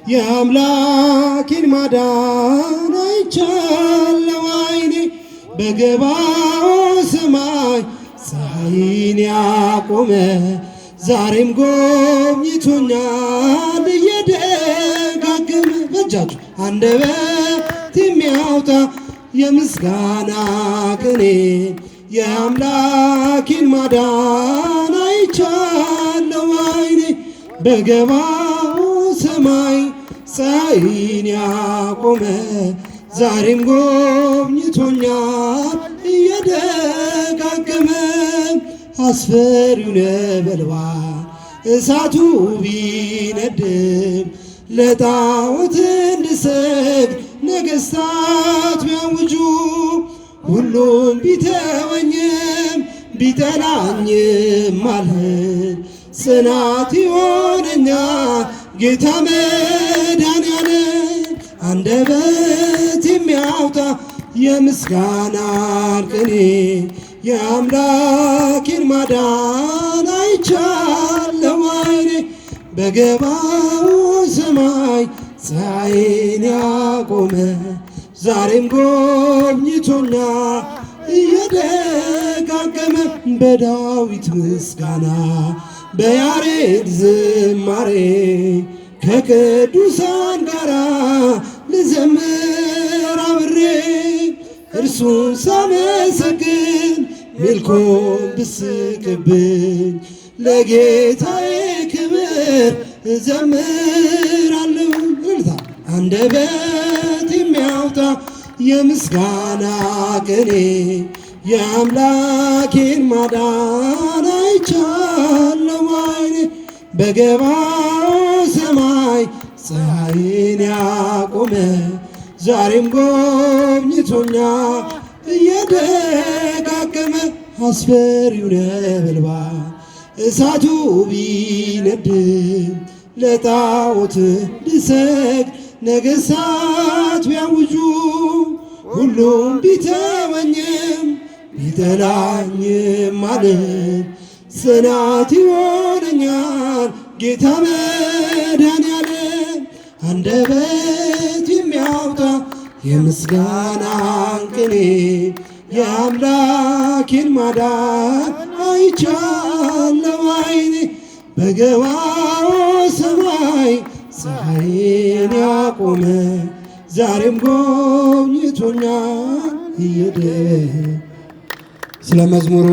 የአምላኬን ማዳን አይቻለው ዓይኔ በገባው ሰማይ ፀሐይን ያቆመ ዛሬም ጎብኝቶኛል እየደጋገመ በእጃችሁ አንደበት የሚያወጣ የምስጋና ቅኔ የአምላኬን ማዳን አይቻለው ዓይኔ በገባው ሰማይ ፀሐይን ያቆመ ዛሬም ጎብኝቶኛል እየደጋገመ አስፈሪው ነበልባል እሳቱ ቢነድም ለጣዖት እንድሰግድ ነገሥታት ቢያውጁ ሁሉም ቢተወኝም ቢጠላኝም ማለት ጽናት ይሆነኛል ጌታ መድኃኔዓለም አንደበት የሚያወጣ የምስጋናን ቅኔ የአምላኬን ማዳን አይቻለው ዓይኔ በገባው ሰማይ ፀሐይን ያቆመ ዛሬም ጎብኝቶኛል እየደጋገመ በዳዊት ምስጋና በያሬድ ዝማሬ ከቅዱሳን ጋራ ልዘምር አብሬ እርሱን ሳመሰግን ሚልኮን ብስቅብኝ ለጌታዬ ክብር እዘምራለሁ። አንደበት የሚያወጣ የምስጋና ቅኔ የአምላኬን ማዳን አይቻለው ዓይኔ በገባው ሰማይ ፀሐይን ያቆመ ዛሬም ጎብኝቶኛል እየደጋገመ አስፈሪው ነበልባል እሳቱ ቢነድም ለጣዖት እንድሰግድ ነገሥታት ቢያውጁ ሁሉም ቢተወኝም ቢጠላኝም ማለት ጽናት ይሆነኛል ጌታ መድኃኔዓለም አንደበት የሚያወጣ የምስጋናን ቅኔ የአምላኬን ማዳን አይቻለው ዓይኔ በገባው ሰማይ ፀሐይን ያቆመ ዛሬም ጎብኝቶኛል እየደ ስለ መዝሙሩ